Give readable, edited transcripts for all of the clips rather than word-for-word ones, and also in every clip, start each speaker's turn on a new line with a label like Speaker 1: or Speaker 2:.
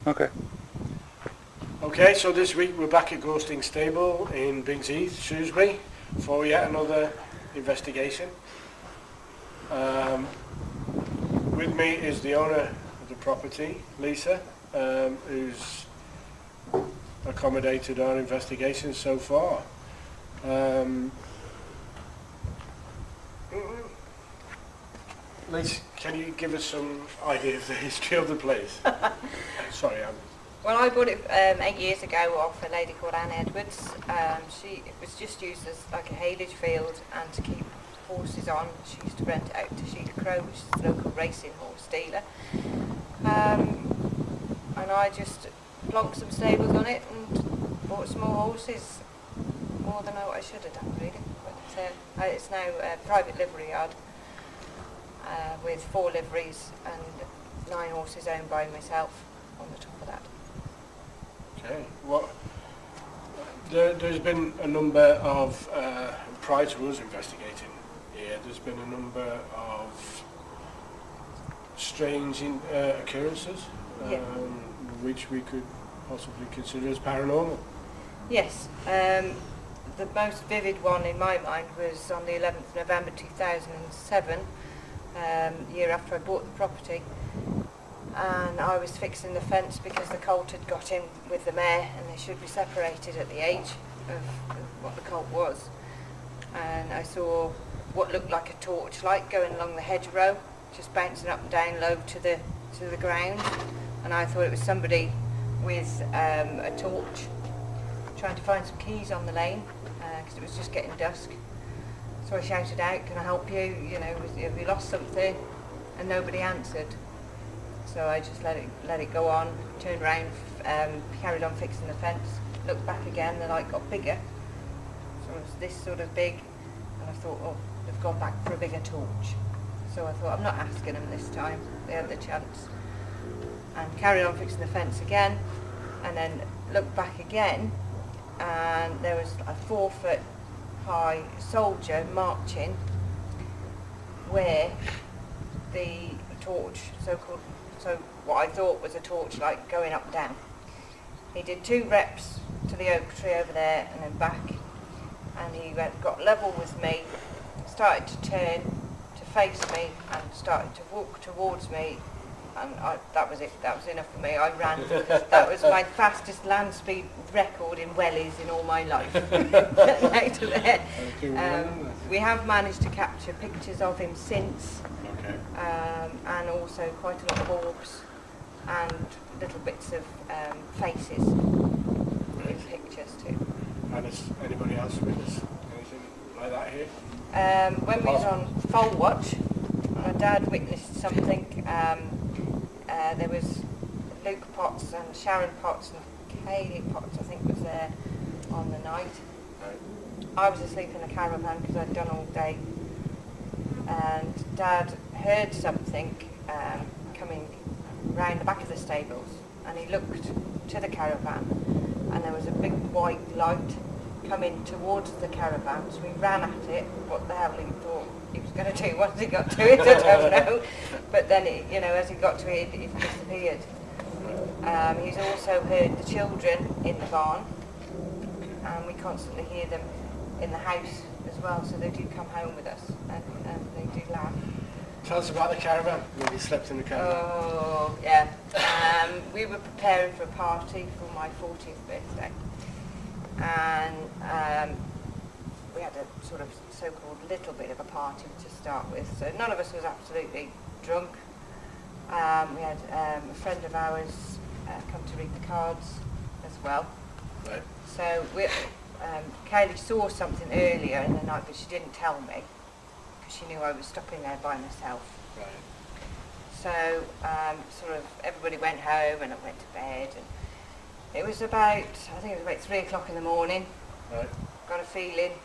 Speaker 1: Okay.
Speaker 2: Okay, so this week we're back at Ghosting Stable in Bingsheath, Shrewsbury, for yet another investigation. With me is the owner of the property, Lisa, who's accommodated our investigation so far. Lisa, can you give us some idea of the history of the place? Sorry,
Speaker 3: Well, I bought it 8 years ago off a lady called Anne Edwards. It was just used as like a haylage field and to keep horses on. She used to rent it out to Sheila Crow, which is the local racing horse dealer. And I just plonked some stables on it and bought some more horses, more than what I should have done really. But it's now a private livery yard with 4 liveries and 9 horses owned by myself on the top of that.
Speaker 2: okay. There's been a number of, prior to us investigating here, there's been a number of strange occurrences, which we could possibly consider as paranormal.
Speaker 3: Yes, the most vivid one in my mind was on the 11th of November 2007, year after I bought the property, and I was fixing the fence because the colt had got in with the mare and they should be separated at the age of what the colt was. And I saw what looked like a torchlight going along the hedgerow, just bouncing up and down low to the ground, and I thought it was somebody with a torch trying to find some keys on the lane because it was just getting dusk. So I shouted out, "Can I help you? You know, have you lost something?" And nobody answered. So I just let it go on, turned around, carried on fixing the fence, looked back again, the light got bigger. So it was this sort of big, and I thought, oh, they've gone back for a bigger torch. So I thought, I'm not asking them this time, they had the chance. And carried on fixing the fence again, and then looked back again, and there was a 4-foot high soldier marching where the torch, so what I thought was a torchlight going up and down. He did 2 reps to the oak tree over there and then back, and he got level with me, started to turn to face me and started to walk towards me, and that was it, that was enough for me. I ran, that was my fastest land speed record in wellies in all my life. Out of there. We have managed to capture pictures of him since. And also quite a lot of orbs and little bits of faces in pictures too.
Speaker 2: And has anybody else witnessed anything like that here?
Speaker 3: When we was on foal watch, my dad witnessed something. There was Luke Potts and Sharon Potts and Kaylee Potts, I think, was there on the night. I was asleep in the caravan because I'd done all day, and Dad heard something coming round the back of the stables, and he looked to the caravan, and there was a big white light coming towards the caravan. So we ran at it. What the hell he thought he was going to do once he got to it, I don't know. But then, as he got to it, it disappeared. He's also heard the children in the barn, and we constantly hear them in the house as well, so they do come home with us, and they do laugh.
Speaker 2: Tell us about the caravan, when you slept in the caravan.
Speaker 3: Oh, yeah. We were preparing for a party for my 40th birthday, and we had a sort of so-called little bit of a party to start with, so none of us was absolutely drunk. We had a friend of ours come to read the cards as well.
Speaker 2: Right.
Speaker 3: So Kaylee saw something earlier in the night, but she didn't tell me because she knew I was stopping there by myself.
Speaker 2: Right.
Speaker 3: So sort of everybody went home and I went to bed, and it was about, I think it was about 3 o'clock in the morning.
Speaker 2: Right.
Speaker 3: Got a feeling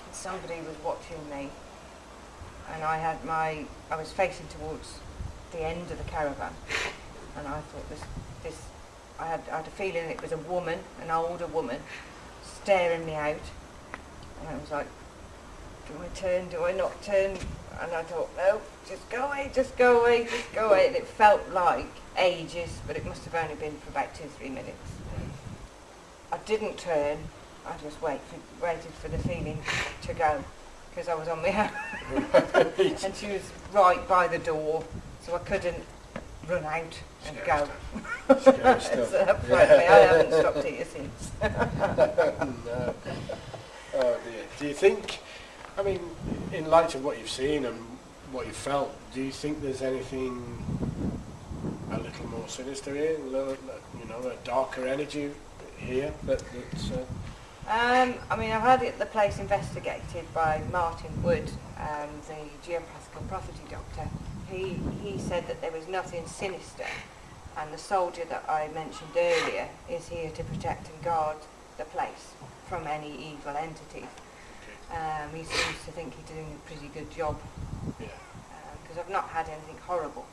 Speaker 3: that somebody was watching me, and I was facing towards the end of the caravan, and I thought I had a feeling it was a woman, an older woman, staring me out, and I was like, do I turn, do I not turn? And I thought, no, just go away, just go away, just go away. And it felt like ages, but it must have only been for about 2-3 minutes. I didn't turn, I just waited for the feeling to go, because I was on my own. And she was right by the door, so I couldn't run out and go. So frankly, I haven't stopped here since.
Speaker 2: No. Oh dear. Do you think, I mean, in light of what you've seen and what you've felt, do you think there's anything a little more sinister here, a darker energy here that's...
Speaker 3: I mean, I've had the place investigated by Martin Wood, the geopractical property doctor. He said that there was nothing sinister, and the soldier that I mentioned earlier is here to protect and guard the place from any evil entities. He seems to think he's doing a pretty good job, because I've not had anything horrible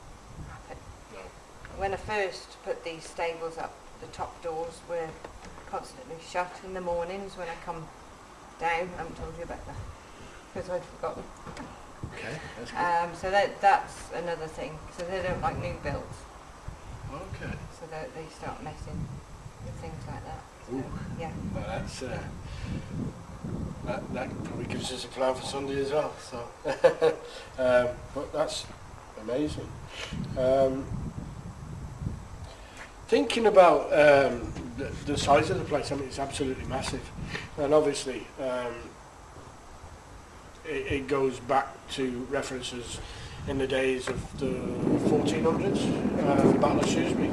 Speaker 3: happen.
Speaker 2: No.
Speaker 3: When I first put these stables up, the top doors were constantly shut in the mornings when I come down. I haven't told you about that because I'd forgotten.
Speaker 2: Okay, that's good.
Speaker 3: So that's another thing. So they don't like new builds.
Speaker 2: Okay.
Speaker 3: So they start messing with things like that. So,
Speaker 2: Ooh.
Speaker 3: yeah.
Speaker 2: Well, that's that probably gives us a plan for Sunday as well. So, but that's amazing. Thinking about the size of the place, I mean, it's absolutely massive, and obviously it goes back to references in the days of the 1400s, the Battle of Shrewsbury,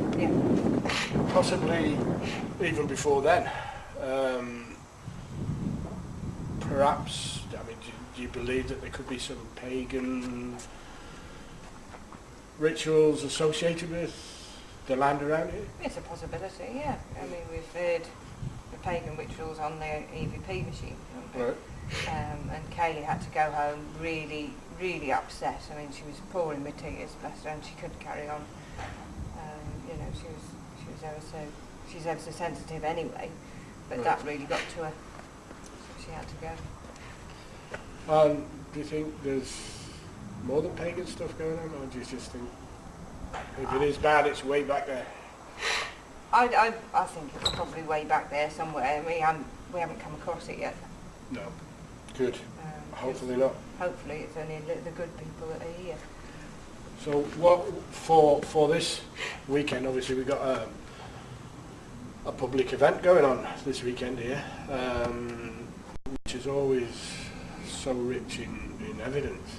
Speaker 2: possibly even before then. Perhaps, I mean, do you believe that there could be some pagan rituals associated with the land around here?
Speaker 3: It's a possibility, yeah. I mean, we've heard the pagan rituals on their EVP machine, haven't we?
Speaker 2: Right.
Speaker 3: And Kaylee had to go home really, really upset. I mean, she was pouring with tears, bless her, and she couldn't carry on. She's ever so sensitive anyway, but that really got to her, so she had to go.
Speaker 2: Do you think there's more than pagan stuff going on, or do you just think if it is bad, it's way back there?
Speaker 3: I think it's probably way back there somewhere. We haven't come across it yet.
Speaker 2: No. Good. Hopefully not.
Speaker 3: Hopefully it's only the good people that are here.
Speaker 2: So what for this weekend? Obviously we've got a public event going on this weekend here, which is always so rich in evidence.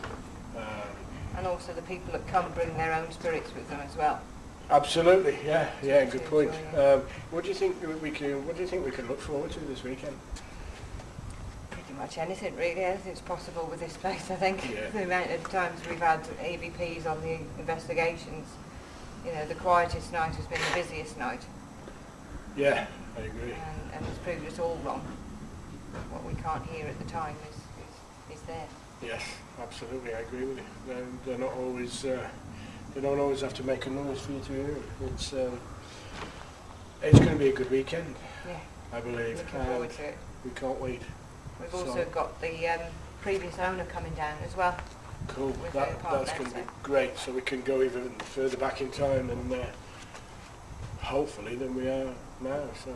Speaker 3: And also the people that come bring their own spirits with them as well.
Speaker 2: Absolutely, yeah, good point. What do you think we can look forward to this weekend?
Speaker 3: Pretty much anything really. Anything's possible with this place, I think.
Speaker 2: Yeah.
Speaker 3: The amount of times we've had EVPs on the investigations, the quietest night has been the busiest night.
Speaker 2: Yeah, I agree.
Speaker 3: And it's proved us all wrong. What we can't hear at the time is there.
Speaker 2: Yes, absolutely, I agree with you. They're not always. They don't always have to make a noise for you to hear it. It's going to be a good weekend.
Speaker 3: Yeah.
Speaker 2: I believe.
Speaker 3: Looking forward to it.
Speaker 2: We can't wait.
Speaker 3: We've also got the previous owner coming down as well.
Speaker 2: Cool. That's going to be great. So we can go even further back in time and hopefully than we are now. So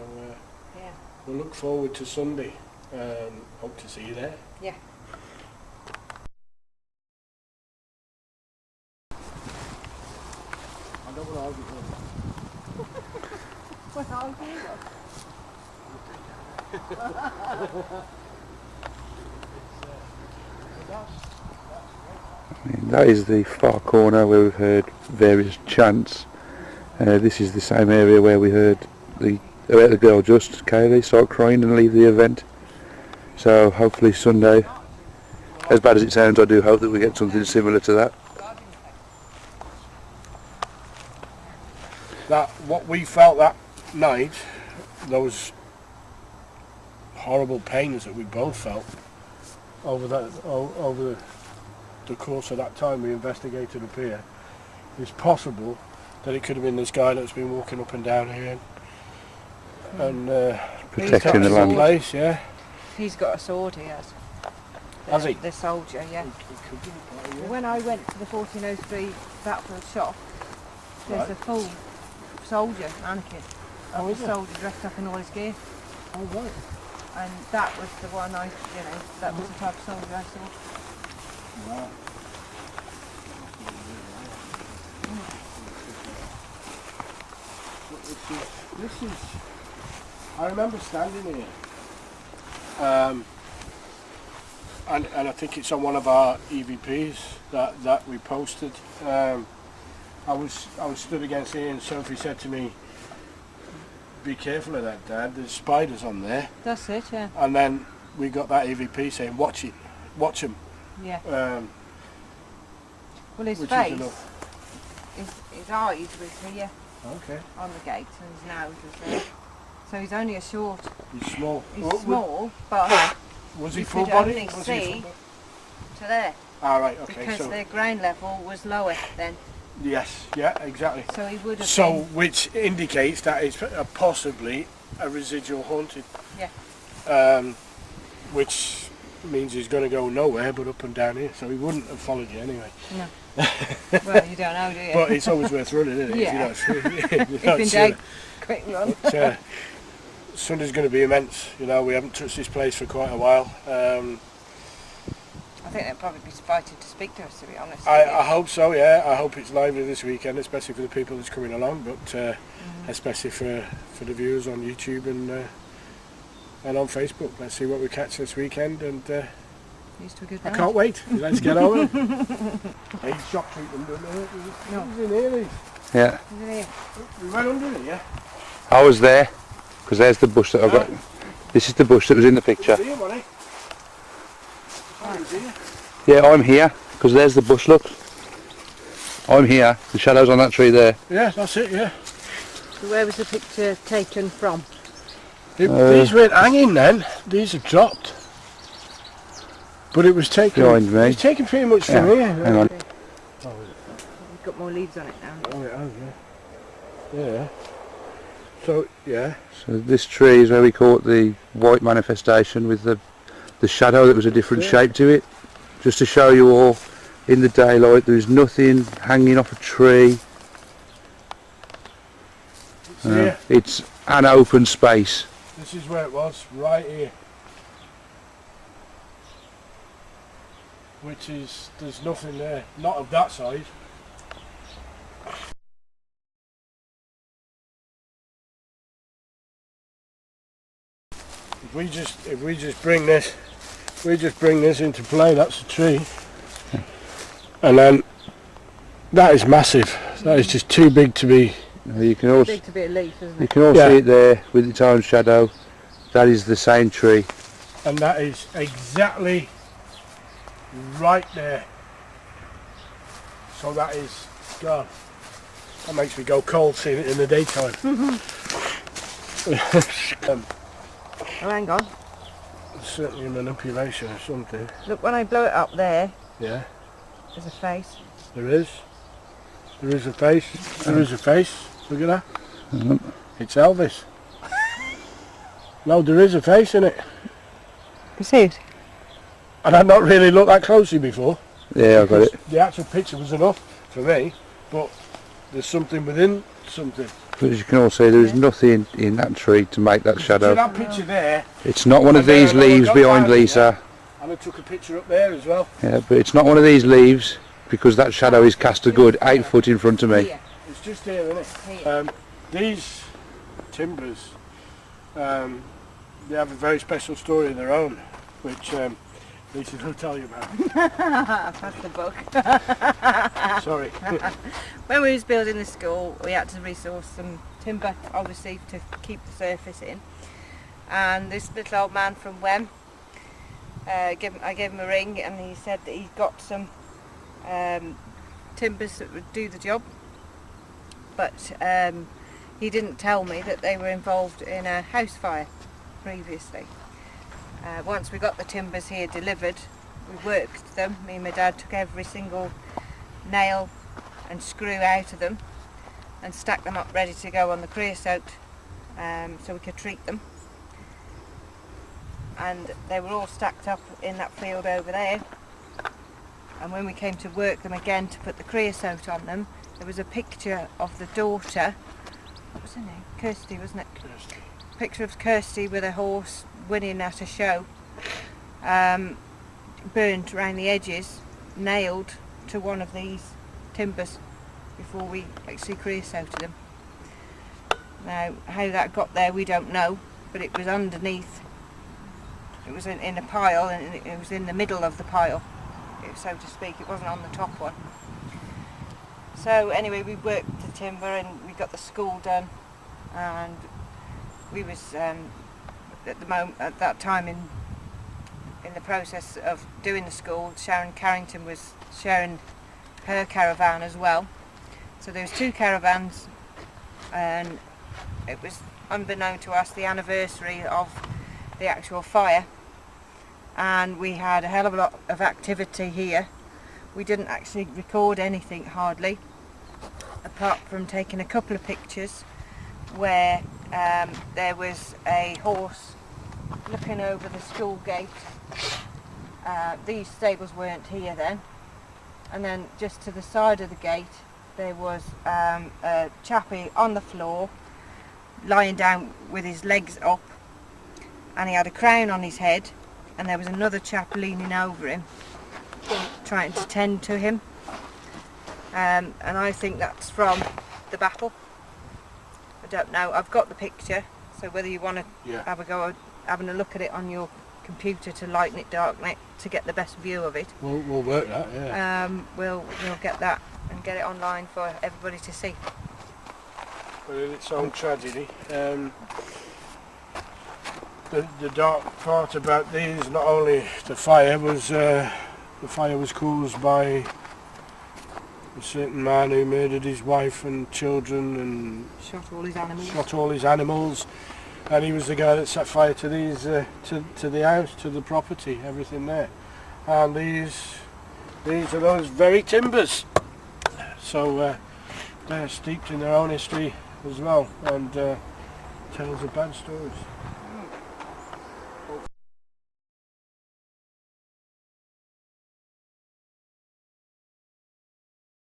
Speaker 2: we'll look forward to Sunday. Hope to see you there.
Speaker 3: Yeah.
Speaker 2: I don't want to argue with
Speaker 3: What argue?
Speaker 1: That is the far corner where we've heard various chants. This is the same area where we heard the girl just, Kaylee, start crying and leave the event. So hopefully Sunday, as bad as it sounds, I do hope that we get something similar to that.
Speaker 2: What we felt that night, those horrible pains that we both felt over the course of that time we investigated up here, it's possible that it could have been this guy that's been walking up and down here and
Speaker 1: Protecting the land.
Speaker 2: Place, yeah.
Speaker 3: He's got a sword, he has.
Speaker 2: Has he?
Speaker 3: The soldier, yeah.
Speaker 2: He could be,
Speaker 3: Well, when I went to the 1403 battlefield shop, there's a full soldier mannequin.
Speaker 2: Oh, is
Speaker 3: a
Speaker 2: it?
Speaker 3: soldier dressed up in all his gear.
Speaker 2: Oh, right.
Speaker 3: And that was the one that was the type of soldier I saw.
Speaker 2: Wow. This is. I remember standing here, and I think it's on one of our EVPs that we posted. I was stood against here, and Sophie said to me, "Be careful of that, Dad. There's spiders on there."
Speaker 3: That's it, yeah.
Speaker 2: And then we got that EVP saying, "Watch it, watch them."
Speaker 3: Yeah. Well, his
Speaker 2: which
Speaker 3: face,
Speaker 2: is enough.
Speaker 3: his eyes was here
Speaker 2: Okay.
Speaker 3: on the gate, and his nose was there. So he's only a short.
Speaker 2: He's small.
Speaker 3: He's small, but
Speaker 2: Was he
Speaker 3: you
Speaker 2: full
Speaker 3: could
Speaker 2: body?
Speaker 3: only
Speaker 2: Was he
Speaker 3: see
Speaker 2: full body?
Speaker 3: to there
Speaker 2: Ah, right. Okay.
Speaker 3: because
Speaker 2: So
Speaker 3: the ground level was lower then.
Speaker 2: yes, yeah, exactly.
Speaker 3: So he would have
Speaker 2: So,
Speaker 3: been.
Speaker 2: which indicates that it's possibly a residual haunted.
Speaker 3: Yeah.
Speaker 2: Which means he's going to go nowhere but up and down here. So he wouldn't have followed you anyway.
Speaker 3: No. Well, you don't know, do you?
Speaker 2: But it's always worth running, isn't it?
Speaker 3: Yeah.
Speaker 2: If you're not
Speaker 3: If in
Speaker 2: sure.
Speaker 3: doubt, quick run.
Speaker 2: But, Sunday's going to be immense. You know, we haven't touched this place for quite a while.
Speaker 3: I think they'll probably be invited to speak to us, to be honest.
Speaker 2: I hope so, yeah. I hope it's lively this weekend, especially for the people that's coming along, but especially for the viewers on YouTube and on Facebook. Let's see what we catch this weekend, and
Speaker 3: Used to a good
Speaker 2: I
Speaker 3: night.
Speaker 2: can't wait. Let's get on with it. Hey, shop treat them, don't they?
Speaker 3: No.
Speaker 2: He's in here, these.
Speaker 1: Yeah.
Speaker 3: Isn't he?
Speaker 2: We went under it, yeah?
Speaker 1: I was there, because there's the bush that I've got. This is the bush that was in the picture.
Speaker 2: Here, buddy. Oh, he's here.
Speaker 1: Yeah, I'm here, because there's the bush, look. I'm here, the shadow's on that tree there.
Speaker 2: Yeah, that's it, yeah.
Speaker 3: So where was the picture taken from?
Speaker 2: These weren't hanging then, these have dropped. But it was taken.
Speaker 1: Behind me.
Speaker 2: It's taken pretty much from
Speaker 1: Yeah,
Speaker 2: here.
Speaker 1: hang on.
Speaker 3: We've got more leaves on it now.
Speaker 2: Oh, it has, yeah. Yeah. So, yeah.
Speaker 1: So this tree is where we caught the white manifestation with the shadow that was a different shape to it. Just to show you all, in the daylight there's nothing hanging off a tree.
Speaker 2: It's here.
Speaker 1: It's an open space.
Speaker 2: This is where it was, right here. Which is, there's nothing there. Not of that size. If we just bring this into play, that's a tree. And then that is massive. That is just too big to be.
Speaker 1: You can also
Speaker 3: Big to be a leaf, isn't
Speaker 1: you
Speaker 3: it?
Speaker 1: can all see it there with its own shadow. That is the same tree.
Speaker 2: And that is exactly right there. So that is gone. That makes me go cold seeing it in the daytime.
Speaker 3: Oh, hang on.
Speaker 2: Certainly a manipulation or something.
Speaker 3: Look, when I blow it up there,
Speaker 2: Yeah,
Speaker 3: there's a face.
Speaker 2: there is. There is a face. There is a face. Look at that. It's Elvis. No, there is a face in it.
Speaker 3: You see it?
Speaker 2: And I've not really looked that closely before.
Speaker 1: Yeah, I got it.
Speaker 2: The actual picture was enough for me, but there's something within something.
Speaker 1: But as you can all see, there is nothing in that tree to make that
Speaker 2: See
Speaker 1: shadow.
Speaker 2: that picture there,
Speaker 1: It's not one of
Speaker 2: And then
Speaker 1: these
Speaker 2: another
Speaker 1: leaves
Speaker 2: got
Speaker 1: behind
Speaker 2: down
Speaker 1: Lisa.
Speaker 2: and I took a picture up there as well.
Speaker 1: Yeah, but it's not one of these leaves because that shadow is cast a good 8 foot in front of me.
Speaker 3: Here.
Speaker 2: It's just here, isn't it?
Speaker 3: Here.
Speaker 2: These timbers, they have a very special story of their own, which Lisa will tell you about.
Speaker 3: That's the book.
Speaker 2: Sorry.
Speaker 3: When we was building the school, we had to resource some timber, obviously, to keep the surface in. And this little old man from Wem, I gave him a ring, and he said that he'd got some timbers that would do the job. But he didn't tell me that they were involved in a house fire previously. Once we got the timbers here delivered, we worked them. Me and my dad took every single nail and screw out of them and stacked them up ready to go on the creosote so we could treat them. and they were all stacked up in that field over there. And when we came to work them again to put the creosote on them, there was a picture of the daughter. What was her name? Kirsty, wasn't it?
Speaker 2: Kirsty.
Speaker 3: Picture of Kirsty with a horse winning at a show, burnt around the edges, nailed to one of these timbers before we actually creosoted them. Now, how that got there we don't know, but it was underneath. It was in a pile, and it was in the middle of the pile, so to speak. It wasn't on the top one. So anyway, we worked the timber and we got the school done, and we was at that time in the process of doing the school. Sharon Carrington was sharing her caravan as well. So there was 2 caravans, and it was, unbeknown to us, the anniversary of the actual fire, and we had a hell of a lot of activity here. We didn't actually record anything hardly, apart from taking a couple of pictures where there was a horse looking over the school gate. These stables weren't here then, and then just to the side of the gate there was a chappie on the floor lying down with his legs up, and he had a crown on his head, and there was another chap leaning over him trying to tend to him, and I think that's from the battle. I don't know, I've got the picture, so whether you want to have a go at having a look at it on your computer to lighten it, darken it, to get the best view of it.
Speaker 2: We'll work that, yeah.
Speaker 3: We'll get that and get it online for everybody to see.
Speaker 2: But in its own tragedy. The dark part about these, not only the fire was caused by a certain man who murdered his wife and children and
Speaker 3: shot all his animals.
Speaker 2: And he was the guy that set fire to these, to the house, to the property, everything there. And these are those very timbers. So they're steeped in their own history as well, and tells of bad stories.